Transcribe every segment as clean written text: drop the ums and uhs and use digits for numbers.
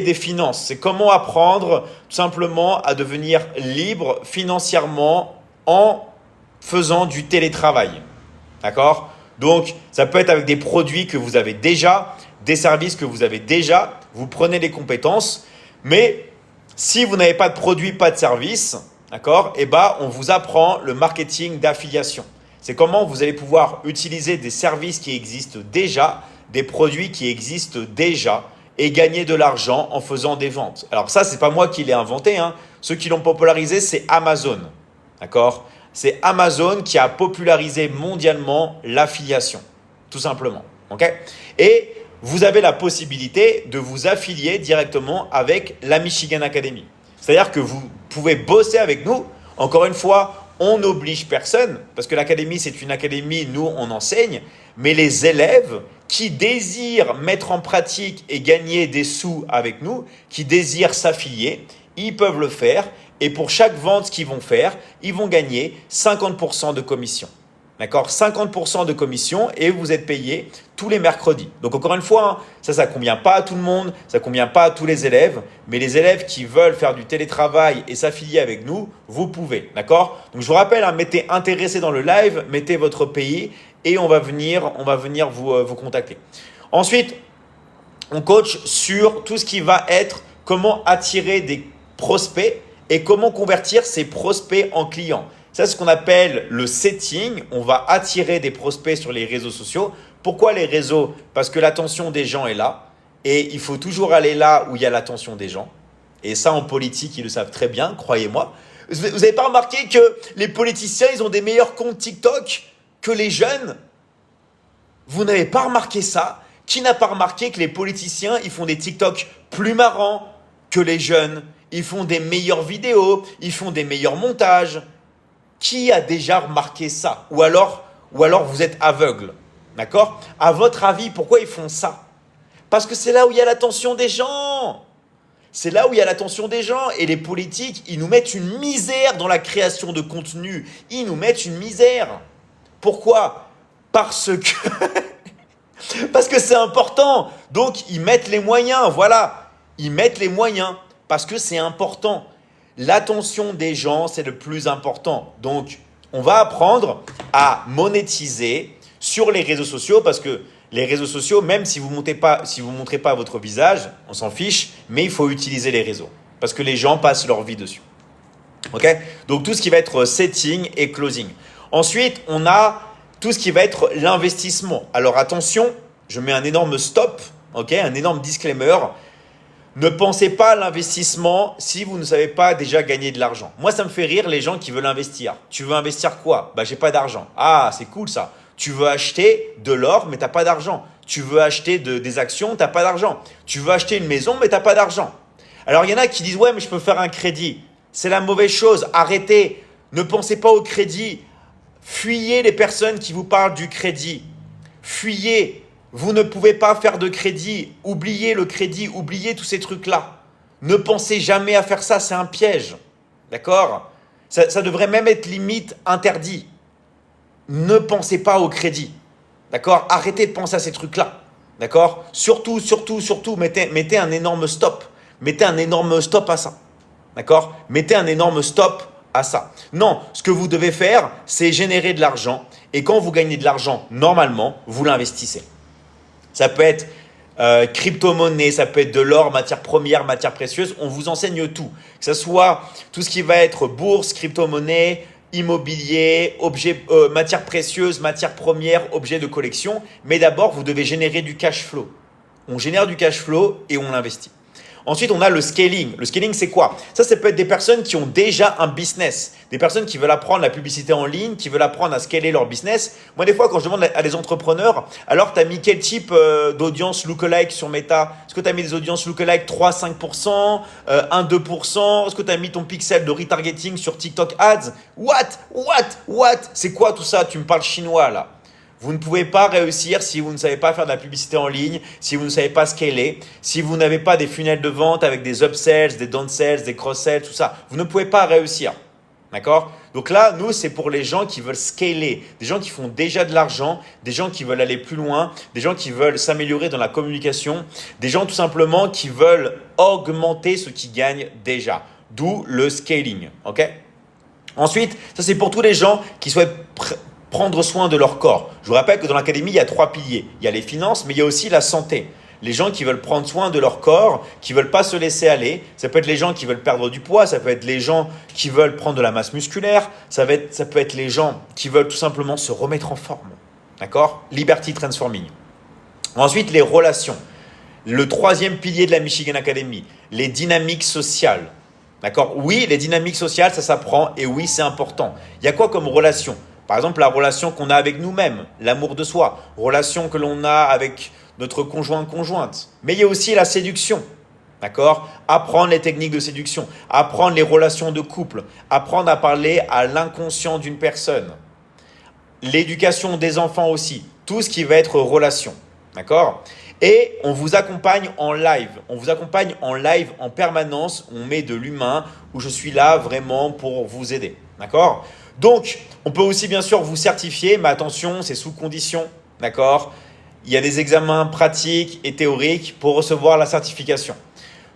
des finances. C'est comment apprendre tout simplement à devenir libre financièrement en faisant du télétravail. D'accord? Donc, ça peut être avec des produits que vous avez déjà, des services que vous avez déjà. Vous prenez les compétences. Mais si vous n'avez pas de produit, pas de service, d'accord? Eh ben, on vous apprend le marketing d'affiliation. C'est comment vous allez pouvoir utiliser des services qui existent déjà, des produits qui existent déjà et gagner de l'argent en faisant des ventes. Alors ça, c'est pas moi qui l'ai inventé, hein. Ceux qui l'ont popularisé, c'est Amazon. D'accord? C'est Amazon qui a popularisé mondialement l'affiliation, tout simplement. Ok? Et vous avez la possibilité de vous affilier directement avec la Michigan Academy. C'est-à-dire que vous pouvez bosser avec nous. Encore une fois, on n'oblige personne, parce que l'académie, c'est une académie, nous, on enseigne, mais les élèves qui désirent mettre en pratique et gagner des sous avec nous, qui désirent s'affilier, ils peuvent le faire. Et pour chaque vente qu'ils vont faire, ils vont gagner 50% de commission. D'accord? 50% de commission et vous êtes payé tous les mercredis. Donc encore une fois, ça ne convient pas à tout le monde, ça ne convient pas à tous les élèves, mais les élèves qui veulent faire du télétravail et s'affilier avec nous, vous pouvez. D'accord? Donc je vous rappelle, hein, mettez intéressé dans le live, mettez votre pays et on va venir vous contacter. Ensuite, on coach sur tout ce qui va être comment attirer des prospects et comment convertir ces prospects en clients. Ça, c'est ce qu'on appelle le setting. On va attirer des prospects sur les réseaux sociaux. Pourquoi les réseaux? Parce que l'attention des gens est là. Et il faut toujours aller là où il y a l'attention des gens. Et ça, en politique, ils le savent très bien, croyez-moi. Vous n'avez pas remarqué que les politiciens, ils ont des meilleurs comptes TikTok que les jeunes? Vous n'avez pas remarqué ça? Qui n'a pas remarqué que les politiciens, ils font des TikTok plus marrants que les jeunes? Ils font des meilleures vidéos, ils font des meilleurs montages. Qui a déjà remarqué ça? Ou alors vous êtes aveugle. D'accord? À votre avis, pourquoi ils font ça? Parce que c'est là où il y a l'attention des gens. C'est là où il y a l'attention des gens. Et les politiques, ils nous mettent une misère dans la création de contenu. Ils nous mettent une misère. Pourquoi? Parce que c'est important. Donc, ils mettent les moyens. Voilà. Ils mettent les moyens. Parce que c'est important. L'attention des gens, c'est le plus important. Donc, on va apprendre à monétiser sur les réseaux sociaux parce que les réseaux sociaux, même si vous montrez pas votre visage, on s'en fiche, mais il faut utiliser les réseaux parce que les gens passent leur vie dessus. Ok? Donc, tout ce qui va être setting et closing. Ensuite, on a tout ce qui va être l'investissement. Alors, attention, je mets un énorme stop, ok? Un énorme disclaimer. Ne pensez pas à l'investissement si vous ne savez pas déjà gagner de l'argent. Moi, ça me fait rire les gens qui veulent investir. Tu veux investir quoi? J'ai pas d'argent. Ah, c'est cool ça. Tu veux acheter de l'or, mais tu n'as pas d'argent. Tu veux acheter des actions, tu n'as pas d'argent. Tu veux acheter une maison, mais tu n'as pas d'argent. Alors, il y en a qui disent, ouais, mais je peux faire un crédit. C'est la mauvaise chose. Arrêtez. Ne pensez pas au crédit. Fuyez les personnes qui vous parlent du crédit. Fuyez. Vous ne pouvez pas faire de crédit. Oubliez le crédit. Oubliez tous ces trucs-là. Ne pensez jamais à faire ça. C'est un piège. D'accord? Ça devrait même être limite interdit. Ne pensez pas au crédit. D'accord? Arrêtez de penser à ces trucs-là. D'accord? Surtout, mettez un énorme stop. Mettez un énorme stop à ça. D'accord? Mettez un énorme stop à ça. Non, ce que vous devez faire, c'est générer de l'argent. Et quand vous gagnez de l'argent, normalement, vous l'investissez. Ça peut être crypto-monnaie, ça peut être de l'or, matières premières, matières précieuses. On vous enseigne tout. Que ce soit tout ce qui va être bourse, crypto-monnaie, immobilier, matières précieuses, matières premières, objets de collection. Mais d'abord, vous devez générer du cash flow. On génère du cash flow et on l'investit. Ensuite, on a le scaling. Le scaling, c'est quoi? Ça peut être des personnes qui ont déjà un business. Des personnes qui veulent apprendre la publicité en ligne, qui veulent apprendre à scaler leur business. Moi, des fois, quand je demande à des entrepreneurs, alors tu as mis quel type d'audience lookalike sur Meta? Est-ce que tu as mis des audiences lookalike 3-5%, 1-2%? Est-ce que tu as mis ton pixel de retargeting sur TikTok Ads? What? C'est quoi tout ça? Tu me parles chinois là. Vous ne pouvez pas réussir si vous ne savez pas faire de la publicité en ligne, si vous ne savez pas scaler, si vous n'avez pas des funnels de vente avec des upsells, des downsells, des cross-sells, tout ça. Vous ne pouvez pas réussir. D'accord? Donc là, nous, c'est pour les gens qui veulent scaler, des gens qui font déjà de l'argent, des gens qui veulent aller plus loin, des gens qui veulent s'améliorer dans la communication, des gens tout simplement qui veulent augmenter ce qu'ils gagnent déjà. D'où le scaling. Ok? Ensuite, ça c'est pour tous les gens qui souhaitent prendre soin de leur corps. Je vous rappelle que dans l'académie, il y a 3 piliers. Il y a les finances, mais il y a aussi la santé. Les gens qui veulent prendre soin de leur corps, qui veulent pas se laisser aller. Ça peut être les gens qui veulent perdre du poids, ça peut être les gens qui veulent prendre de la masse musculaire, ça peut être les gens qui veulent tout simplement se remettre en forme. D'accord? Liberty Transforming. Ensuite, les relations. Le 3e pilier de la Michigan Academy, les dynamiques sociales. D'accord? Oui, les dynamiques sociales, ça s'apprend et oui, c'est important. Il y a quoi comme relation? Par exemple, la relation qu'on a avec nous-mêmes, l'amour de soi, relation que l'on a avec notre conjointe. Mais il y a aussi la séduction. D'accord? Apprendre les techniques de séduction, apprendre les relations de couple, apprendre à parler à l'inconscient d'une personne. L'éducation des enfants aussi, tout ce qui va être relation. D'accord? Et on vous accompagne en live. On vous accompagne en live en permanence. On met de l'humain où je suis là vraiment pour vous aider. D'accord? Donc, on peut aussi bien sûr vous certifier, mais attention, c'est sous condition. D'accord? Il y a des examens pratiques et théoriques pour recevoir la certification.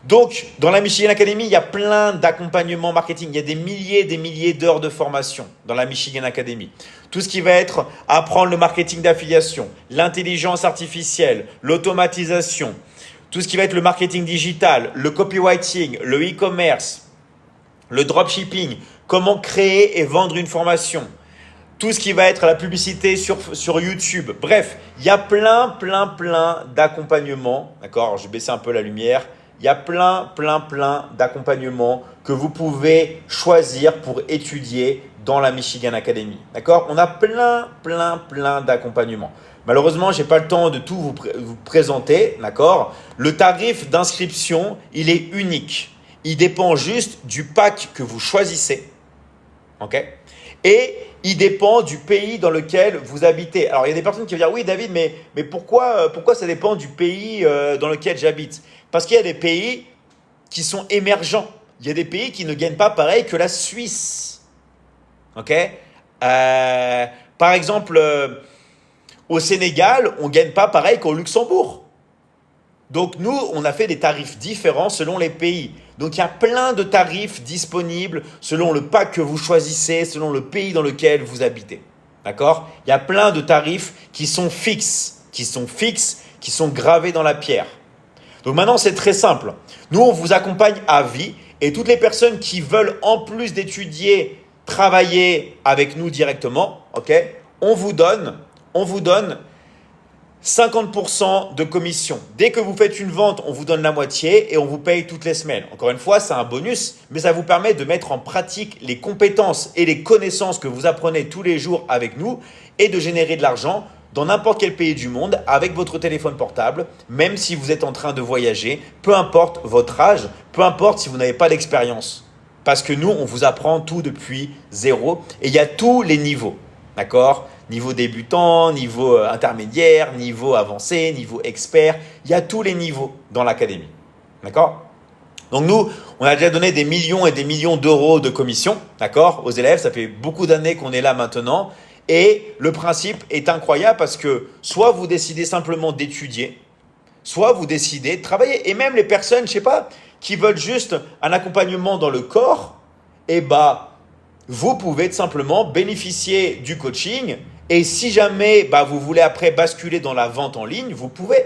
Donc, dans la Michigan Academy, il y a plein d'accompagnements marketing. Il y a des milliers d'heures de formation dans la Michigan Academy. Tout ce qui va être apprendre le marketing d'affiliation, l'intelligence artificielle, l'automatisation, tout ce qui va être le marketing digital, le copywriting, le e-commerce, le dropshipping, comment créer et vendre une formation, tout ce qui va être la publicité sur YouTube. Bref, il y a plein d'accompagnements. D'accord? Alors, je vais baisser un peu la lumière. Il y a plein d'accompagnements que vous pouvez choisir pour étudier dans la Michigan Academy. D'accord? On a plein d'accompagnements. Malheureusement, je n'ai pas le temps de tout vous présenter. D'accord? Le tarif d'inscription, il est unique. Il dépend juste du pack que vous choisissez. Ok? Et il dépend du pays dans lequel vous habitez. Alors, il y a des personnes qui vont dire, oui David, mais pourquoi ça dépend du pays dans lequel j'habite? Parce qu'il y a des pays qui sont émergents. Il y a des pays qui ne gagnent pas pareil que la Suisse. Ok? Par exemple, au Sénégal, on ne gagne pas pareil qu'au Luxembourg. Donc nous, on a fait des tarifs différents selon les pays. Donc il y a plein de tarifs disponibles selon le pack que vous choisissez, selon le pays dans lequel vous habitez. D'accord? Il y a plein de tarifs qui sont fixes, qui sont gravés dans la pierre. Donc maintenant, c'est très simple. Nous, on vous accompagne à vie et toutes les personnes qui veulent, en plus d'étudier, travailler avec nous directement, ok, on vous donne 50% de commission. Dès que vous faites une vente, on vous donne la moitié et on vous paye toutes les semaines. Encore une fois, c'est un bonus, mais ça vous permet de mettre en pratique les compétences et les connaissances que vous apprenez tous les jours avec nous et de générer de l'argent dans n'importe quel pays du monde avec votre téléphone portable, même si vous êtes en train de voyager, peu importe votre âge, peu importe si vous n'avez pas d'expérience. Parce que nous, on vous apprend tout depuis zéro et il y a tous les niveaux. D'accord? Niveau débutant, niveau intermédiaire, niveau avancé, niveau expert. Il y a tous les niveaux dans l'académie. D'accord? Donc nous, on a déjà donné des millions et des millions d'euros de commission, d'accord, aux élèves. Ça fait beaucoup d'années qu'on est là maintenant. Et le principe est incroyable parce que soit vous décidez simplement d'étudier, soit vous décidez de travailler. Et même les personnes, je sais pas, qui veulent juste un accompagnement dans le corps, vous pouvez tout simplement bénéficier du coaching. Et si jamais vous voulez après basculer dans la vente en ligne, vous pouvez.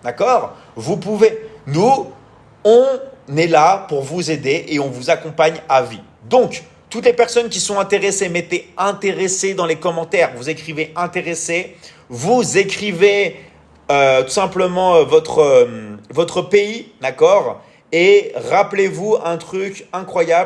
D'accord? Vous pouvez. Nous, on est là pour vous aider et on vous accompagne à vie. Donc, toutes les personnes qui sont intéressées, mettez intéressé dans les commentaires. Vous écrivez intéressé. Vous écrivez tout simplement votre pays. D'accord? Et rappelez-vous un truc incroyable.